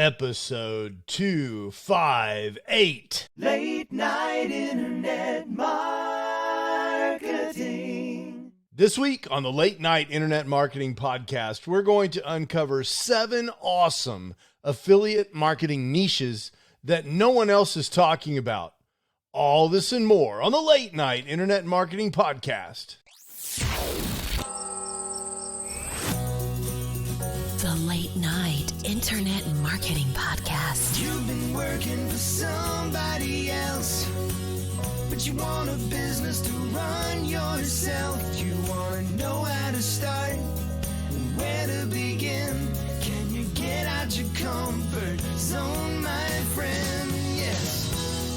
episode 258. Late night internet marketing. This week on the Late Night Internet Marketing Podcast, we're going to uncover 7 awesome affiliate marketing niches that no one else is talking about. All this and more on the Late Night Internet Marketing Podcast. The Late Night Internet Marketing Podcast. You've been working for somebody else, but you want a business to run yourself. You want to know how to start and where to begin. Can you get out your comfort zone, my friend? Yes,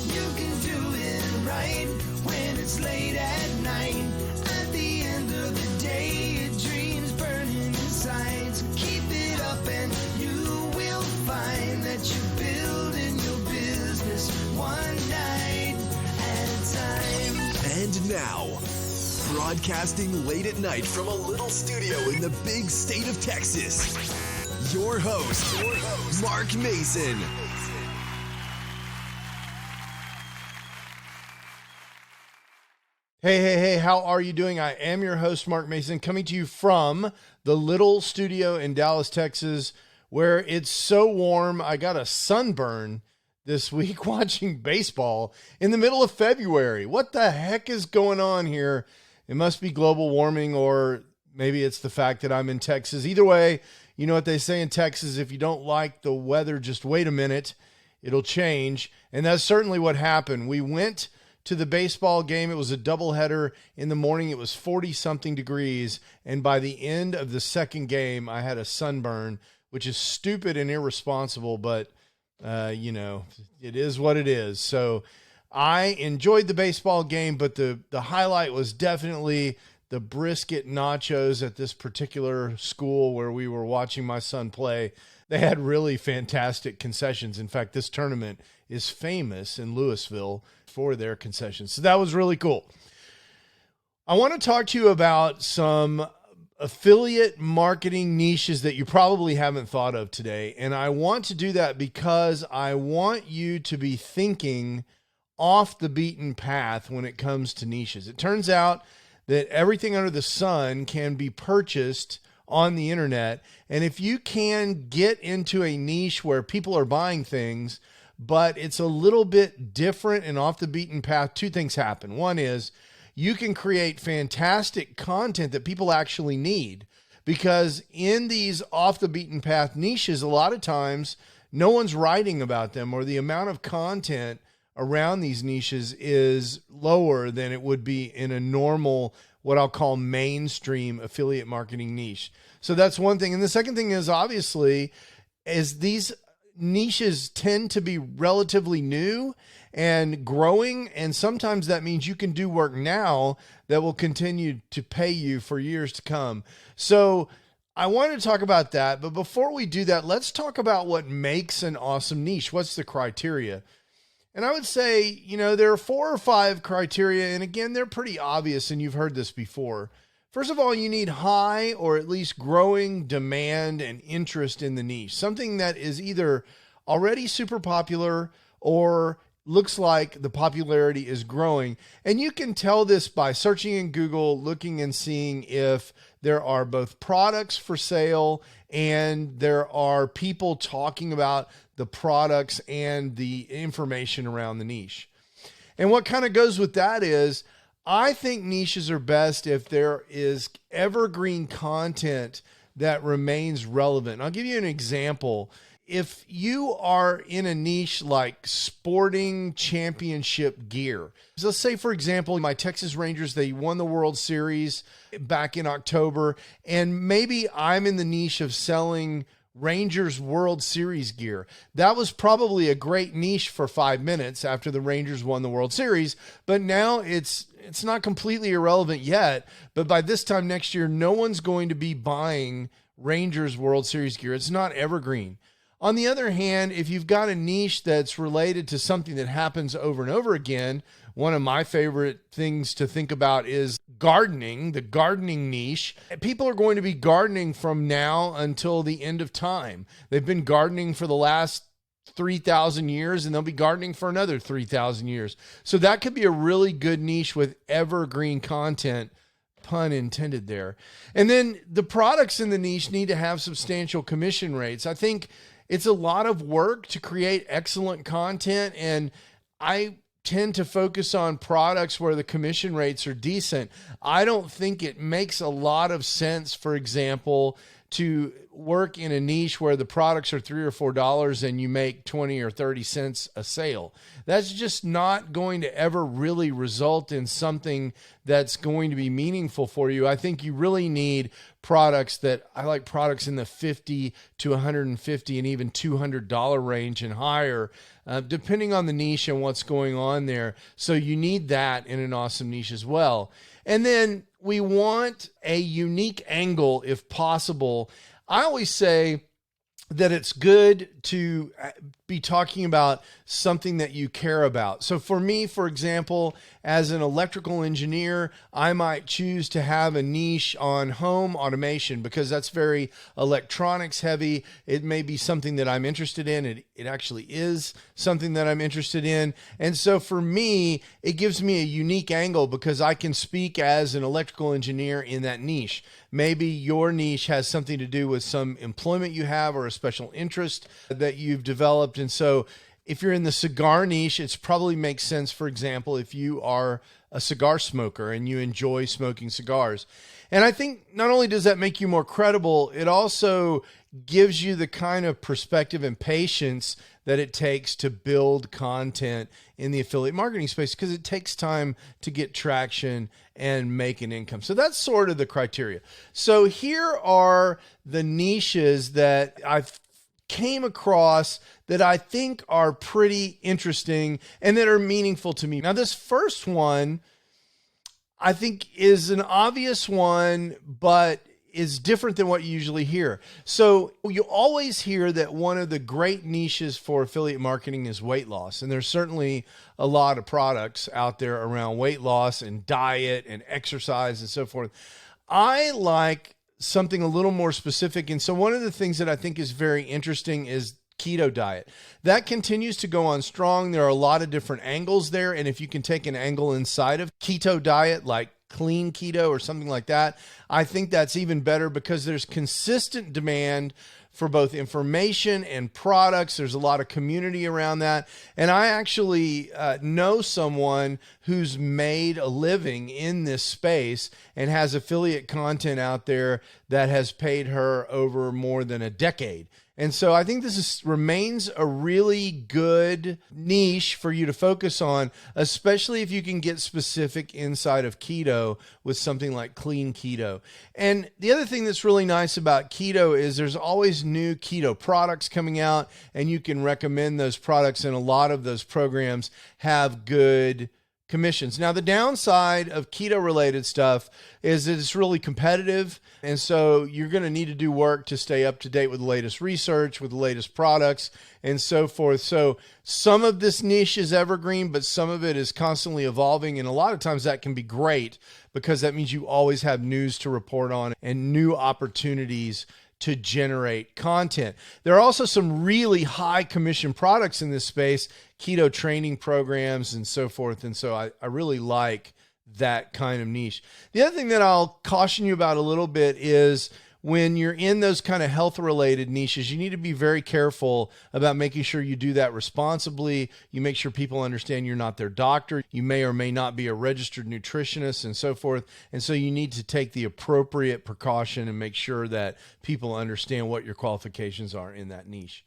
you can do it right when it's late at night. At the end of the day, your dreams burning inside. So keep it up and you will find that you're building your business one night at a time. And now, broadcasting late at night from a little studio in the big state of Texas, your host, Mark Mason. Hey, how are you doing? I am your host, Mark Mason, coming to you from the little studio in Dallas, Texas, where it's so warm. I got a sunburn this week watching baseball in the middle of February. What the heck is going on here? It must be global warming, or maybe it's the fact that I'm in Texas. Either way, you know what they say in Texas, if you don't like the weather, just wait a minute, it'll change. And that's certainly what happened. We went to the baseball game. It was a doubleheader. In the morning, it was 40-something degrees. And by the end of the second game, I had a sunburn, which is stupid and irresponsible, but, it is what it is. So I enjoyed the baseball game, but the highlight was definitely the brisket nachos at this particular school where we were watching my son play. They had really fantastic concessions. In fact, this tournament is famous in Louisville for their concessions. So that was really cool. I want to talk to you about some affiliate marketing niches that you probably haven't thought of today. And I want to do that because I want you to be thinking off the beaten path when it comes to niches. It turns out that everything under the sun can be purchased on the internet. And if you can get into a niche where people are buying things, but it's a little bit different and off the beaten path, 2 things happen. One is you can create fantastic content that people actually need, because in these off the beaten path niches, a lot of times no one's writing about them, or the amount of content around these niches is lower than it would be in a normal, what I'll call mainstream affiliate marketing niche. So that's one thing. And the second thing is, obviously, is these niches tend to be relatively new and growing. And sometimes that means you can do work now that will continue to pay you for years to come. So I wanted to talk about that. But before we do that, let's talk about what makes an awesome niche. What's the criteria? And I would say, there are 4 or 5 criteria. And again, they're pretty obvious, and you've heard this before. First of all, you need high or at least growing demand and interest in the niche. Something that is either already super popular or looks like the popularity is growing. And you can tell this by searching in Google, looking and seeing if there are both products for sale and there are people talking about the products and the information around the niche. And what kind of goes with that is, I think niches are best if there is evergreen content that remains relevant. I'll give you an example. If you are in a niche like sporting championship gear, so let's say, for example, my Texas Rangers, they won the World Series back in October, and maybe I'm in the niche of selling Rangers World Series gear. That was probably a great niche for 5 minutes after the Rangers won the World Series, but now it's not completely irrelevant yet. But by this time next year, no one's going to be buying Rangers World Series gear. It's not evergreen. On the other hand, if you've got a niche that's related to something that happens over and over again, one of my favorite things to think about is gardening, the gardening niche. People are going to be gardening from now until the end of time. They've been gardening for the last 3,000 years, and they'll be gardening for another 3,000 years. So that could be a really good niche with evergreen content, pun intended there. And then the products in the niche need to have substantial commission rates. I think it's a lot of work to create excellent content, and I tend to focus on products where the commission rates are decent. I don't think it makes a lot of sense, for example, to work in a niche where the products are $3 or $4 and you make 20 or 30 cents a sale. That's just not going to ever really result in something that's going to be meaningful for you. I think you really need products I like products in the $50 to $150 and even $200 range and higher, depending on the niche and what's going on there. So you need that in an awesome niche as well. And then we want a unique angle if possible. I always say that it's good to be talking about something that you care about. So for me, for example, as an electrical engineer, I might choose to have a niche on home automation because that's very electronics heavy. It may be something that I'm interested in. It actually is something that I'm interested in. And so for me, it gives me a unique angle because I can speak as an electrical engineer in that niche. Maybe your niche has something to do with some employment you have or a special interest that you've developed. And so if you're in the cigar niche, it probably makes sense, for example, if you are a cigar smoker and you enjoy smoking cigars. And I think not only does that make you more credible, it also gives you the kind of perspective and patience that it takes to build content in the affiliate marketing space because it takes time to get traction and make an income. So that's sort of the criteria. So here are the niches that I've came across that I think are pretty interesting and that are meaningful to me. Now, this first one, I think is an obvious one, but is different than what you usually hear. So you always hear that one of the great niches for affiliate marketing is weight loss. And there's certainly a lot of products out there around weight loss and diet and exercise and so forth. I like something a little more specific. And so one of the things that I think is very interesting is keto diet. That continues to go on strong. There are a lot of different angles there. And if you can take an angle inside of keto diet, like clean keto or something like that, I think that's even better because there's consistent demand for both information and products. There's a lot of community around that. And I actually know someone who's made a living in this space and has affiliate content out there that has paid her over more than a decade. And so I think remains a really good niche for you to focus on, especially if you can get specific inside of keto with something like clean keto. And the other thing that's really nice about keto is there's always new keto products coming out, and you can recommend those products, and a lot of those programs have good commissions. Now, the downside of keto related stuff is that it's really competitive. And so you're going to need to do work to stay up to date with the latest research, with the latest products and so forth. So some of this niche is evergreen, but some of it is constantly evolving. And a lot of times that can be great because that means you always have news to report on and new opportunities to generate content. There are also some really high commission products in this space, keto training programs and so forth. And so I really like that kind of niche. The other thing that I'll caution you about a little bit is when you're in those kind of health related niches, you need to be very careful about making sure you do that responsibly. You make sure people understand you're not their doctor. You may or may not be a registered nutritionist and so forth. And so you need to take the appropriate precaution and make sure that people understand what your qualifications are in that niche.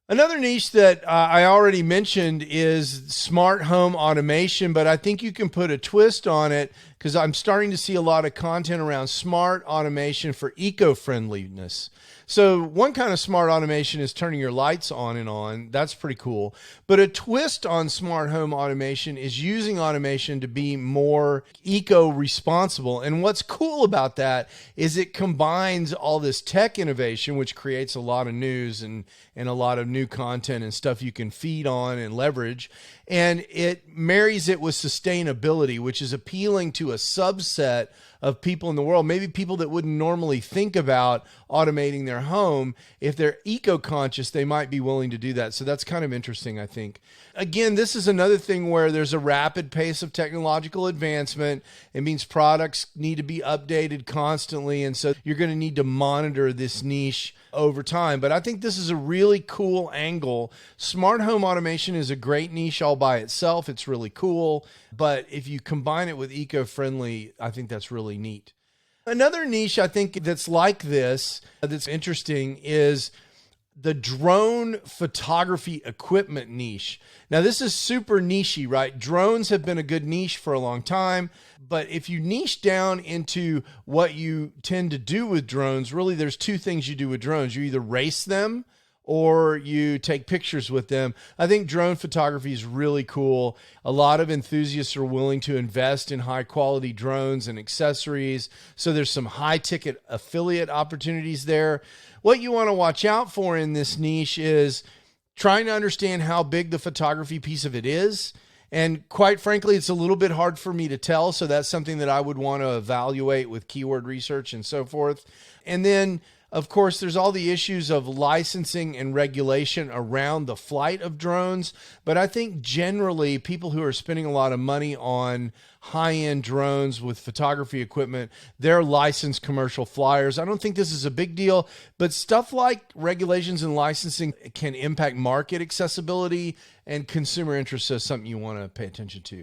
Another niche that I already mentioned is smart home automation, but I think you can put a twist on it because I'm starting to see a lot of content around smart automation for eco-friendliness. So one kind of smart automation is turning your lights on and on. That's pretty cool. But a twist on smart home automation is using automation to be more eco-responsible. And what's cool about that is it combines all this tech innovation, which creates a lot of news and a lot of new content and stuff you can feed on and leverage. And it marries it with sustainability, which is appealing to a subset of people in the world, maybe people that wouldn't normally think about automating their home. If they're eco-conscious, they might be willing to do that. So that's kind of interesting, I think. Again, this is another thing where there's a rapid pace of technological advancement. It means products need to be updated constantly. And so you're going to need to monitor this niche over time. But I think this is a really cool angle. Smart home automation is a great niche all by itself. It's really cool. But if you combine it with eco-friendly, I think that's really neat. Another niche I think that's like this, that's interesting, is the drone photography equipment niche. Now, this is super niche-y, right? Drones have been a good niche for a long time, but if you niche down into what you tend to do with drones, really there's two things you do with drones. You either race them or you take pictures with them. I think drone photography is really cool. A lot of enthusiasts are willing to invest in high quality drones and accessories. So there's some high ticket affiliate opportunities there. What you want to watch out for in this niche is trying to understand how big the photography piece of it is. And quite frankly, it's a little bit hard for me to tell. So that's something that I would want to evaluate with keyword research and so forth. And then, of course, there's all the issues of licensing and regulation around the flight of drones. But I think generally people who are spending a lot of money on high-end drones with photography equipment, they're licensed commercial flyers. I don't think this is a big deal, but stuff like regulations and licensing can impact market accessibility and consumer interest. So something you want to pay attention to.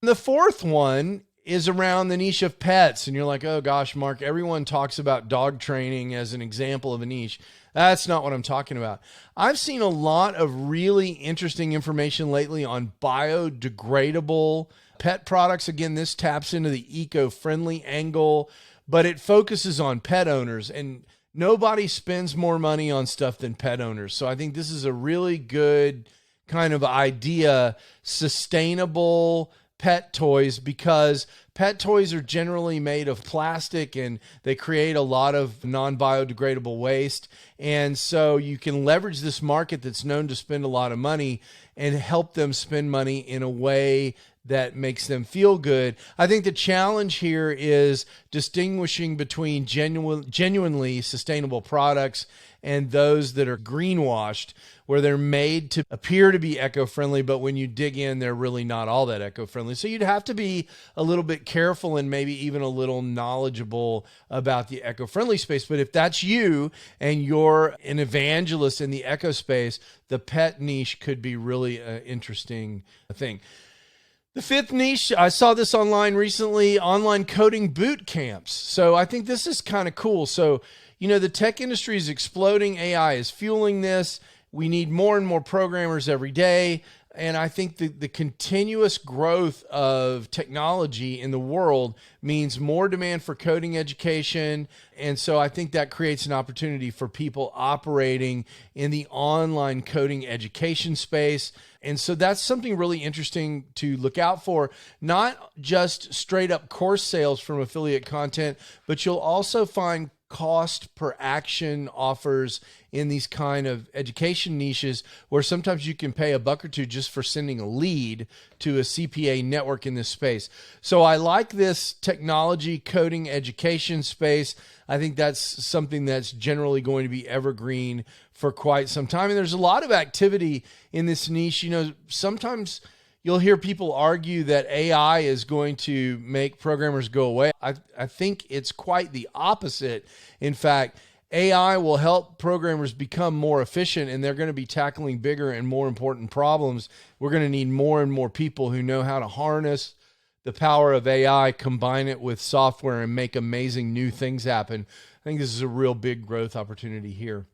And the fourth one is around the niche of pets. And you're like, oh gosh, Mark, everyone talks about dog training as an example of a niche. That's not what I'm talking about. I've seen a lot of really interesting information lately on biodegradable pet products. Again, this taps into the eco-friendly angle, but it focuses on pet owners, and nobody spends more money on stuff than pet owners. So I think this is a really good kind of idea, sustainable pet toys, because pet toys are generally made of plastic and they create a lot of non-biodegradable waste. And so you can leverage this market that's known to spend a lot of money and help them spend money in a way that makes them feel good. I think the challenge here is distinguishing between genuinely sustainable products and those that are greenwashed, where they're made to appear to be eco-friendly, but when you dig in, they're really not all that eco-friendly. So you'd have to be a little bit careful and maybe even a little knowledgeable about the eco-friendly space. But if that's you and you're an evangelist in the eco space, the pet niche could be really an interesting thing. The fifth niche, I saw this online recently, online coding boot camps. So I think this is kind of cool. So, you know, the tech industry is exploding. AI is fueling this. We need more and more programmers every day. And I think the continuous growth of technology in the world means more demand for coding education. And so I think that creates an opportunity for people operating in the online coding education space. And so that's something really interesting to look out for, not just straight up course sales from affiliate content, but you'll also find cost per action offers in these kind of education niches where sometimes you can pay $1 or $2 just for sending a lead to a CPA network in this space. So I like this technology coding education space. I think that's something that's generally going to be evergreen for quite some time. And there's a lot of activity in this niche. You know, sometimes you'll hear people argue that AI is going to make programmers go away. I think it's quite the opposite. In fact, AI will help programmers become more efficient, and they're going to be tackling bigger and more important problems. We're going to need more and more people who know how to harness the power of AI, combine it with software, and make amazing new things happen. I think this is a real big growth opportunity here.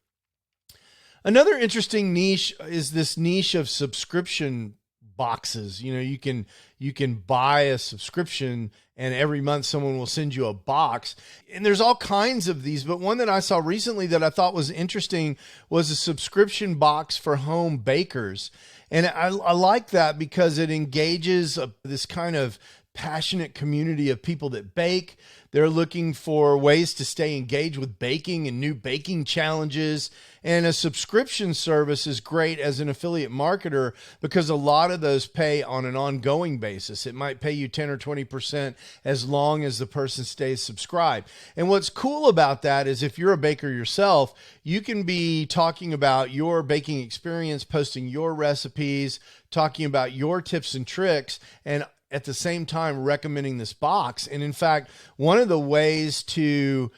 Another interesting niche is this niche of subscription boxes. You can buy a subscription and every month someone will send you a box. And there's all kinds of these, but one that I saw recently that I thought was interesting was a subscription box for home bakers. And I like that because it engages this kind of passionate community of people that bake. They're looking for ways to stay engaged with baking and new baking challenges. And a subscription service is great as an affiliate marketer because a lot of those pay on an ongoing basis. It might pay you 10 or 20% as long as the person stays subscribed. And what's cool about that is if you're a baker yourself, you can be talking about your baking experience, posting your recipes, talking about your tips and tricks, and at the same time recommending this box. And in fact, one of the ways to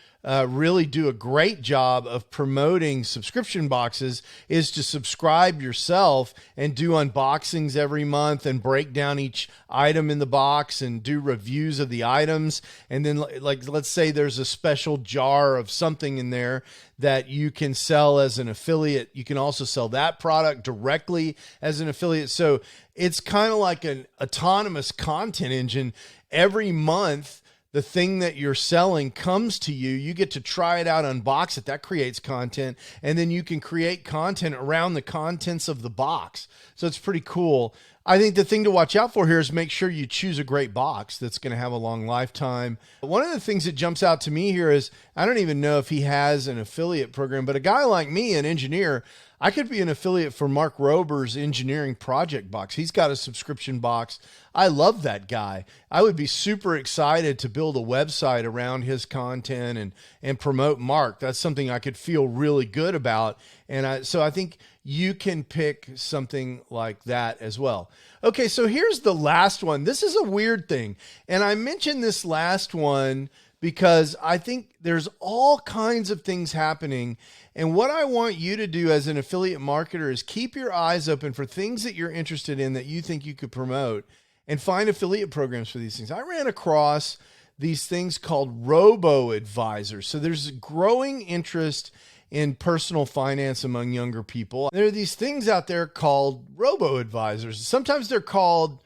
really do a great job of promoting subscription boxes is to subscribe yourself and do unboxings every month and break down each item in the box and do reviews of the items. And then, like, let's say there's a special jar of something in there that you can sell as an affiliate. You can also sell that product directly as an affiliate. So it's kind of like an autonomous content engine. Every month, the thing that you're selling comes to you. You get to try it out, unbox it. That creates content. And then you can create content around the contents of the box. So it's pretty cool. I think the thing to watch out for here is make sure you choose a great box that's going to have a long lifetime. One of the things that jumps out to me here is, I don't even know if he has an affiliate program, but a guy like me, an engineer, I could be an affiliate for Mark Rober's engineering project box. He's got a subscription box. I love that guy. I would be super excited to build a website around his content and promote Mark. That's something I could feel really good about. And so I think you can pick something like that as well. Okay, so here's the last one. This is a weird thing. And I mentioned this last one because I think there's all kinds of things happening. And what I want you to do as an affiliate marketer is keep your eyes open for things that you're interested in that you think you could promote and find affiliate programs for these things. I ran across these things called robo-advisors. So there's growing interest in personal finance among younger people. There are these things out there called robo-advisors. Sometimes they're called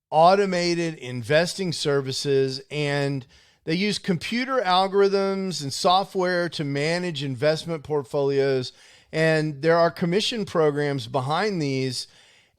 automated investing services, and they use computer algorithms and software to manage investment portfolios. And there are commission programs behind these,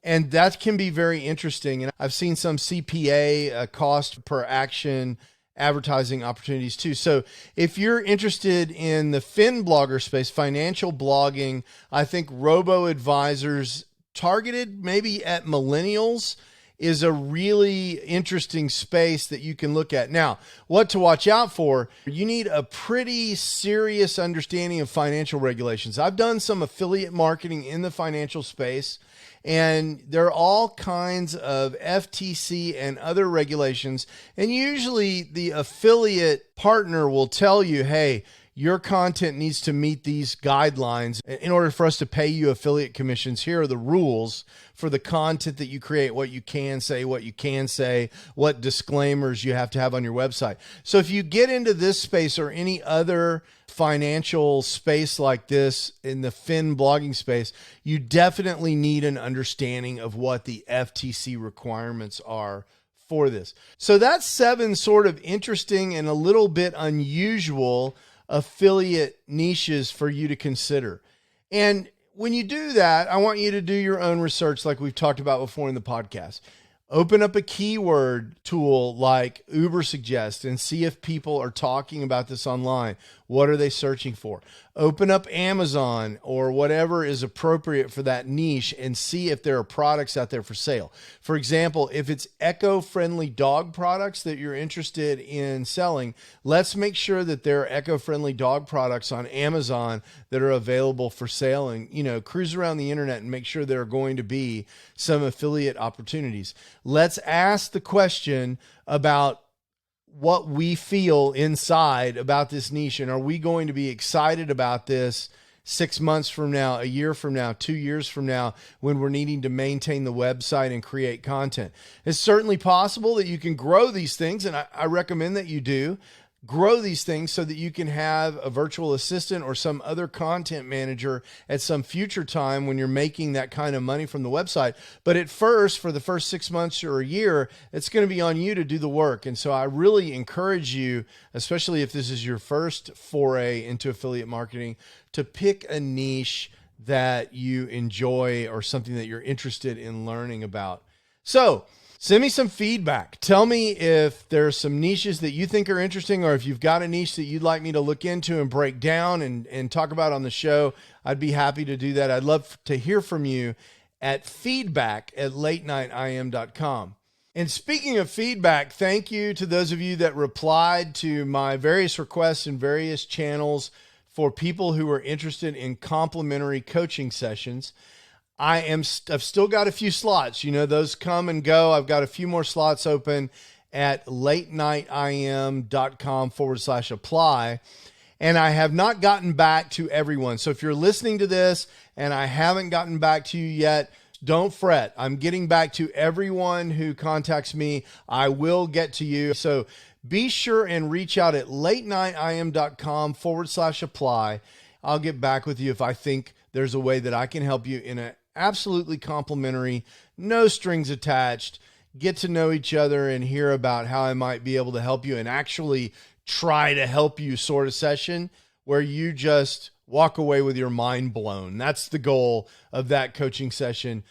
and that can be very interesting. And I've seen some CPA, cost per action advertising opportunities too. So if you're interested in the fin blogger space, financial blogging, I think robo-advisors targeted maybe at millennials is a really interesting space that you can look at. Now, what to watch out for, you need a pretty serious understanding of financial regulations. I've done some affiliate marketing in the financial space, and there are all kinds of FTC and other regulations. And usually the affiliate partner will tell you, hey, your content needs to meet these guidelines. In order for us to pay you affiliate commissions, here are the rules for the content that you create, what you can say, what disclaimers you have to have on your website. So if you get into this space or any other financial space like this in the fin blogging space, you definitely need an understanding of what the FTC requirements are for this. So that's 7 sort of interesting and a little bit unusual affiliate niches for you to consider. And when you do that, I want you to do your own research like we've talked about before in the podcast. Open up a keyword tool like Ubersuggest and see if people are talking about this online. What are they searching for? Open up Amazon or whatever is appropriate for that niche and see if there are products out there for sale. For example, if it's eco-friendly dog products that you're interested in selling, let's make sure that there are eco-friendly dog products on Amazon that are available for sale, and cruise around the internet and make sure there are going to be some affiliate opportunities. Let's ask the question about what we feel inside about this niche. And are we going to be excited about this 6 months from now, a year from now, 2 years from now, when we're needing to maintain the website and create content? It's certainly possible that you can grow these things, and I recommend that you do. grow these things so that you can have a virtual assistant or some other content manager at some future time when you're making that kind of money from the website. But at first, for the first 6 months or a year, it's going to be on you to do the work. And so I really encourage you, especially if this is your first foray into affiliate marketing, to pick a niche that you enjoy or something that you're interested in learning about. So send me some feedback. Tell me if there's some niches that you think are interesting, or if you've got a niche that you'd like me to look into and break down and talk about on the show. I'd be happy to do that. I'd love to hear from you at feedback@latenightim.com. And speaking of feedback, thank you to those of you that replied to my various requests in various channels for people who are interested in complimentary coaching sessions. I've still got a few slots. You know, those come and go. I've got a few more slots open at latenightim.com/apply. And I have not gotten back to everyone. So if you're listening to this and I haven't gotten back to you yet, don't fret. I'm getting back to everyone who contacts me. I will get to you. So be sure and reach out at latenightim.com/apply. I'll get back with you if I think there's a way that I can help you in an absolutely complimentary, no strings attached, get to know each other and hear about how I might be able to help you and actually try to help you sort of session where you just walk away with your mind blown. That's the goal of that coaching session.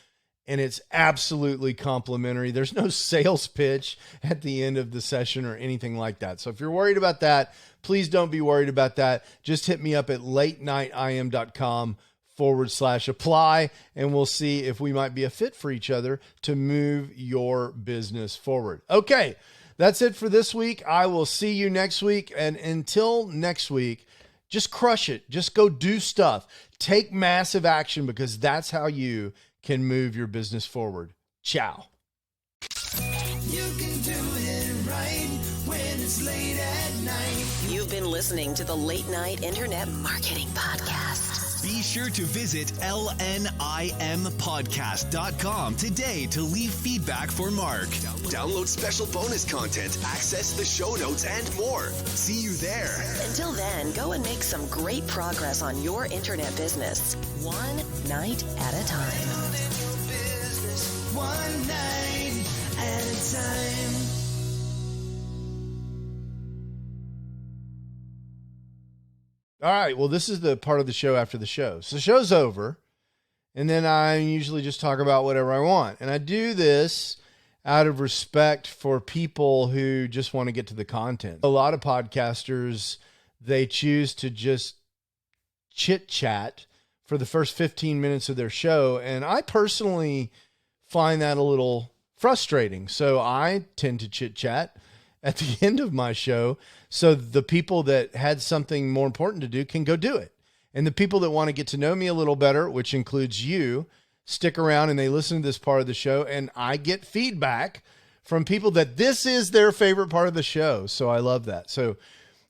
And it's absolutely complimentary. There's no sales pitch at the end of the session or anything like that. So if you're worried about that, please don't be worried about that. Just hit me up at latenightim.com/apply, and we'll see if we might be a fit for each other to move your business forward. Okay, that's it for this week. I will see you next week. And until next week, just crush it. Just go do stuff. Take massive action, because that's how you can move your business forward. Ciao. You can do it right when it's late at night. You've been listening to the Late Night Internet Marketing Podcast. Be sure to visit LNIMpodcast.com today to leave feedback for Mark. Download special bonus content, access the show notes, and more. See you there. Until then, go and make some great progress on your internet business, one night at a time. Business one night at a time. All right. Well, this is the part of the show after the show. So the show's over, and then I usually just talk about whatever I want. And I do this out of respect for people who just want to get to the content. A lot of podcasters, they choose to just chit chat for the first 15 minutes of their show. And I personally find that a little frustrating. So I tend to chit chat at the end of my show, so the people that had something more important to do can go do it. And the people that want to get to know me a little better, which includes you, stick around and they listen to this part of the show, and I get feedback from people that this is their favorite part of the show. So I love that. So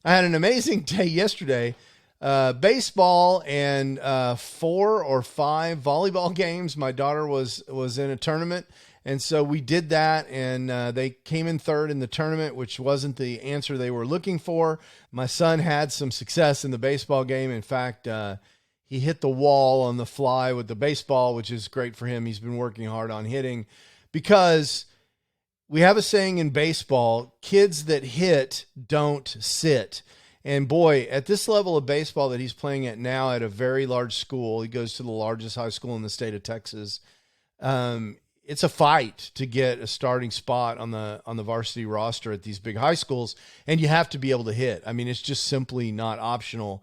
I had an amazing day yesterday. Baseball and 4 or 5 volleyball games. My daughter was in a tournament. And so we did that, and they came in third in the tournament, which wasn't the answer they were looking for. My son had some success in the baseball game. In fact, he hit the wall on the fly with the baseball, which is great for him. He's been working hard on hitting, because we have a saying in baseball, kids that hit don't sit. And boy, at this level of baseball that he's playing at now at a very large school, he goes to the largest high school in the state of Texas. It's a fight to get a starting spot on the varsity roster at these big high schools, and you have to be able to hit. I mean, it's just simply not optional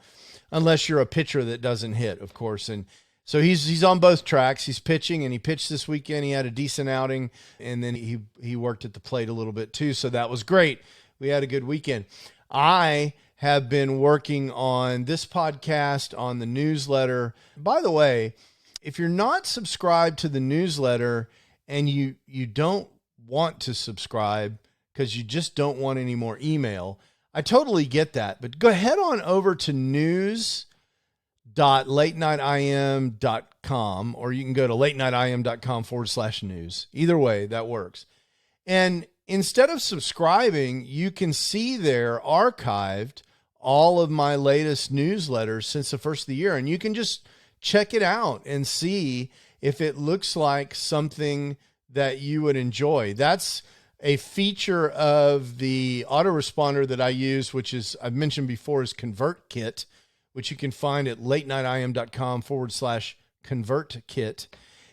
unless you're a pitcher that doesn't hit, of course. And so he's on both tracks. He's pitching, and he pitched this weekend. He had a decent outing, and then he worked at the plate a little bit too, so that was great. We had a good weekend. I have been working on this podcast, on the newsletter. By the way, if you're not subscribed to the newsletter and you don't want to subscribe because you just don't want any more email, I totally get that. But go head on over to news.latenightim.com, or you can go to latenightim.com/news. Either way, that works. And instead of subscribing, you can see there archived all of my latest newsletters since the first of the year. And you can just check it out and see if it looks like something that you would enjoy. That's a feature of the autoresponder that I use, which is, I've mentioned before, is ConvertKit, which you can find at latenightim.com/ConvertKit.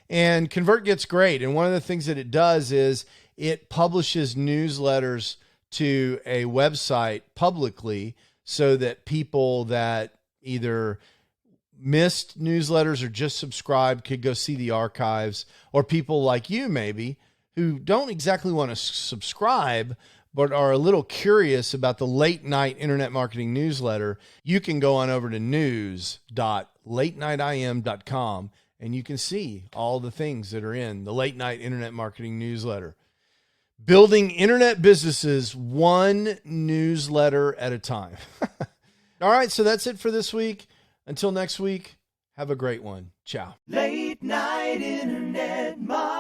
And ConvertKit's great. And one of the things that it does is it publishes newsletters to a website publicly so that people that either missed newsletters or just subscribed could go see the archives, or people like you maybe who don't exactly want to subscribe but are a little curious about the late night internet marketing newsletter. You can go on over to news.latenightim.com and you can see all the things that are in the late night internet marketing newsletter. Building internet businesses one newsletter at a time. All right, so that's it for this week. Until next week, have a great one. Ciao. Late night internet marketing.